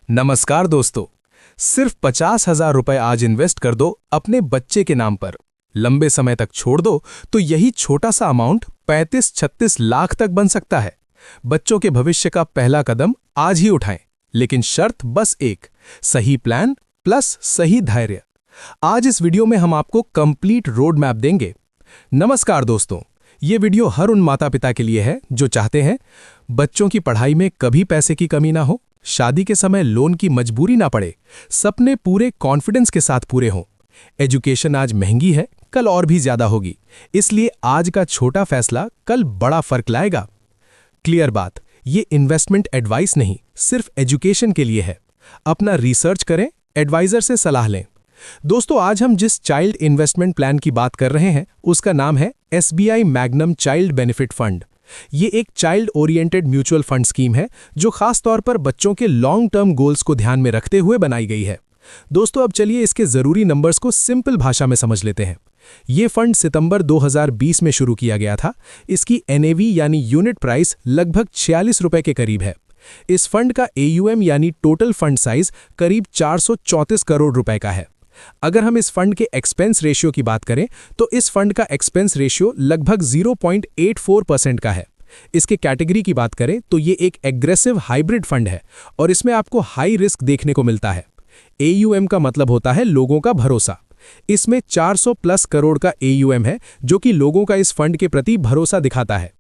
नमस्कार दोस्तों। सिर्फ 50,000 रुपए आज इन्वेस्ट कर दो अपने बच्चे के नाम पर, लंबे समय तक छोड़ दो तो यही छोटा सा अमाउंट 35-36 लाख तक बन सकता है। बच्चों के भविष्य का पहला कदम आज ही उठाएं, लेकिन शर्त बस एक, सही प्लान प्लस सही धैर्य। आज इस वीडियो में हम आपको कंप्लीट रोड मैप देंगे। नमस्कार दोस्तों, ये वीडियो हर उन माता पिता के लिए है जो चाहते हैं बच्चों की पढ़ाई में कभी पैसे की कमी ना हो, शादी के समय लोन की मजबूरी ना पड़े, सपने पूरे कॉन्फिडेंस के साथ पूरे हों। एजुकेशन आज महंगी है, कल और भी ज्यादा होगी, इसलिए आज का छोटा फैसला कल बड़ा फर्क लाएगा। क्लियर बात, ये इन्वेस्टमेंट एडवाइस नहीं, सिर्फ एजुकेशन के लिए है। अपना रिसर्च करें, एडवाइजर से सलाह लें। दोस्तों, आज हम जिस चाइल्ड इन्वेस्टमेंट प्लान की बात कर रहे हैं उसका नाम है SBI magnum child benefit fund. ये एक child oriented mutual fund scheme है जो खास तौर पर बच्चों के लॉन्ग टर्म गोल्स को ध्यान में रखते हुए बनाई गई है। दोस्तों, अब चलिए इसके जरूरी नंबर्स को सिंपल भाषा में समझ लेते हैं। ये फंड सितंबर 2020 में शुरू किया गया था। इसकी NAV यानी यूनिट प्राइस लगभग 46 रुपए के करीब है। इस फंड का AUM यानी टोटल फंड साइज करीब 434 करोड़ रुपए का है। अगर हम इस फंड के एक्सपेंस रेशियो की बात करें तो इस फंड का एक्सपेंस रेशियो लगभग 0.84% का है। इसके कैटेगरी की बात करें तो ये एक एग्रेसिव हाइब्रिड फंड है और इसमें आपको हाई रिस्क देखने को मिलता है। AUM का मतलब होता है लोगों का भरोसा। इसमें 400 प्लस करोड़ का AUM है जो कि लोगों का इस फंड के प्रति भरोसा दिखाता है।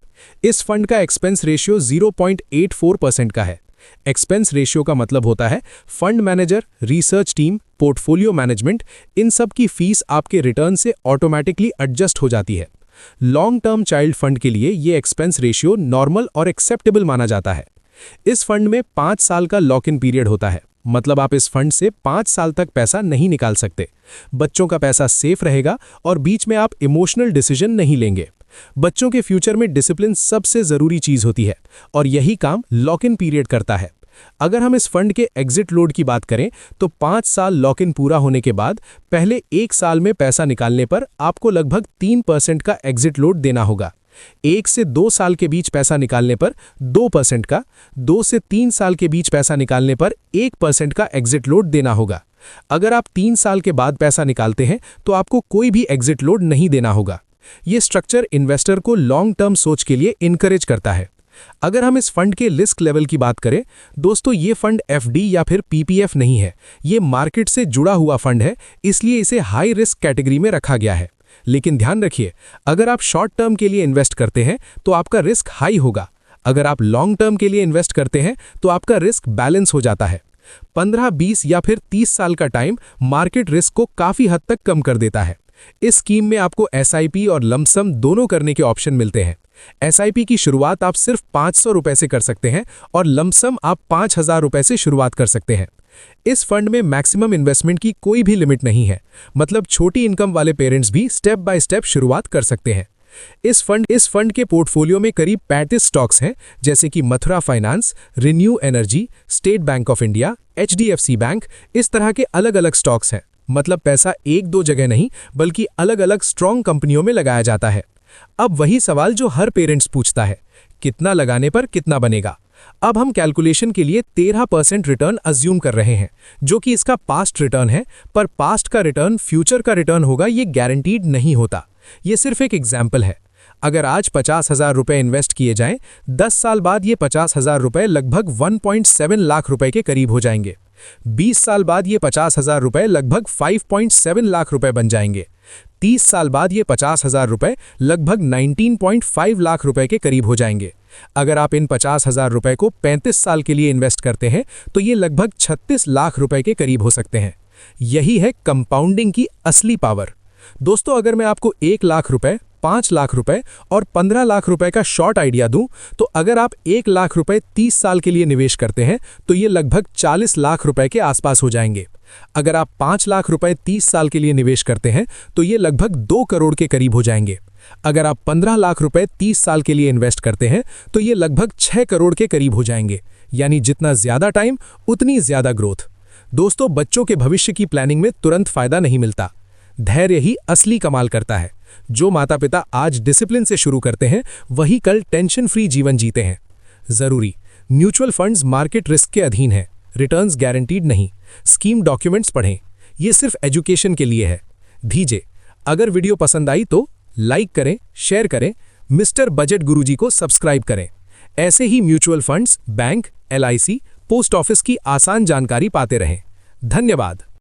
इस फंड का एक्सपेंस रेशियो 0.84% का है। एक्सपेंस रेशियो का मतलब होता है fund manager, research team, portfolio management, इन सब की फीस आपके रिटर्न से ऑटोमेटिकली एडजस्ट हो जाती है। लॉन्ग टर्म चाइल्ड फंड के लिए ये एक्सपेंस रेशियो नॉर्मल और एक्सेप्टेबल माना जाता है। इस फंड में 5 साल का लॉक इन पीरियड होता है, मतलब आप इस फंड से 5 साल तक पैसा नहीं निकाल सकते। बच्चों का पैसा सेफ रहेगा और बीच में आप इमोशनल डिसीजन नहीं लेंगे। बच्चों के फ्यूचर में डिसिप्लिन सबसे जरूरी चीज होती है और यही काम लॉक इन पीरियड करता है। अगर हम इस फंड के एग्जिट लोड की बात करें तो 5 साल लॉक इन पूरा होने के बाद पहले 1 साल में पैसा निकालने पर आपको लगभग 3% का एग्जिट लोड देना होगा। 1 से 2 साल के बीच पैसा निकालने पर 2% का, 2 से 3 साल के बीच पैसा निकालने पर 1% का एग्जिट लोड देना होगा। अगर आप 3 साल के बाद पैसा निकालते हैं तो आपको कोई भी एग्जिट लोड नहीं देना होगा। यह स्ट्रक्चर इन्वेस्टर को लॉन्ग टर्म सोच के लिए इनकरेज करता है। अगर हम इस फंड के रिस्क लेवल की बात करें दोस्तों, ये फंड FD या फिर PPF नहीं है, ये मार्केट से जुड़ा हुआ फंड है, इसलिए इसे हाई रिस्क कैटेगरी में रखा गया है। लेकिन ध्यान रखिए, अगर आप शॉर्ट टर्म के लिए इन्वेस्ट करते हैं तो आपका रिस्क हाई होगा। अगर आप लॉन्ग टर्म के लिए इन्वेस्ट करते हैं तो आपका रिस्क बैलेंस हो जाता है। 15, 20 या फिर 30 साल का टाइम मार्केट रिस्क को काफी हद तक कम कर देता है। इस स्कीम में आपको SIP और लमसम दोनों करने के ऑप्शन मिलते हैं। SIP की शुरुआत आप सिर्फ 500 रुपए से कर सकते हैं और लमसम आप 5,000 रुपए से शुरुआत कर सकते हैं। इस फंड में मैक्सिमम इन्वेस्टमेंट की कोई भी लिमिट नहीं है, मतलब छोटी इनकम वाले पेरेंट्स भी स्टेप बाय स्टेप शुरुआत कर सकते हैं। इस फंड के पोर्टफोलियो में करीब 35 स्टॉक्स हैं, जैसे कि Mathura finance, renew energy, state bank of India, HDFC bank, इस तरह के अलग अलग स्टॉक्स हैं। मतलब पैसा 1-2 जगह नहीं बल्कि अलग अलग स्ट्रॉन्ग कंपनियों में लगाया जाता है। अब वही सवाल जो हर पेरेंट्स पूछता है, कितना लगाने पर कितना बनेगा। अब हम कैलकुलेशन के लिए 13% रिटर्न अज्यूम कर रहे हैं, जो कि इसका पास्ट रिटर्न है, पर पास्ट का रिटर्न फ्यूचर का रिटर्न होगा ये गारंटीड नहीं होता। ये सिर्फ एक एग्जाम्पल है। अगर आज 50,000 रुपए इन्वेस्ट किए जाएं, 10 साल बाद ये 50,000 रुपए लगभग 1.7 लाख रुपए के करीब हो जाएंगे। 20 साल बाद ये 50,000 रुपए लगभग 5.7 लाख रुपए बन जाएंगे। 30 साल बाद ये 50,000 रुपए लगभग 19.5 लाख रुपए के करीब हो जाएंगे। अगर आप इन 50,000 रुपए को 35 साल के लिए इन्वेस्ट करते हैं तो ये लगभग 36 लाख रुपए के करीब हो सकते हैं। यही है कंपाउंडिंग की असली पावर। दोस्तों, अगर मैं आपको 1 लाख रुपए, 5 लाख रुपए और 15 लाख रुपए का शॉर्ट आइडिया दूं, तो अगर आप 1 लाख रुपए 30 साल के लिए निवेश करते हैं तो ये लगभग 40 लाख रुपए के आसपास हो जाएंगे। अगर आप 5 लाख रुपए 30 साल के लिए निवेश करते हैं तो ये लगभग 2 करोड़ के करीब हो जाएंगे। अगर आप 15 लाख रुपए 30 साल के लिए इन्वेस्ट करते हैं तो ये लगभग 6 करोड़ के करीब हो जाएंगे। यानी जितना ज्यादा टाइम उतनी ज्यादा ग्रोथ। दोस्तों, बच्चों के भविष्य की प्लानिंग में तुरंत फायदा नहीं मिलता, धैर्य ही असली कमाल करता है। जो माता पिता आज डिसिप्लिन से शुरू करते हैं वही कल टेंशन फ्री जीवन जीते हैं। जरूरी म्यूचुअल फंड्स मार्केट रिस्क के अधीन है, रिटर्न्स गारंटीड नहीं। स्कीम डॉक्यूमेंट्स पढ़ें, ये सिर्फ एजुकेशन के लिए है। दीजिए, अगर वीडियो पसंद आई तो लाइक करें, शेयर करें, मिस्टर बजट गुरुजी को सब्सक्राइब करें। ऐसे ही mutual funds, bank, LIC, post office की आसान जानकारी पाते रहें। धन्यवाद।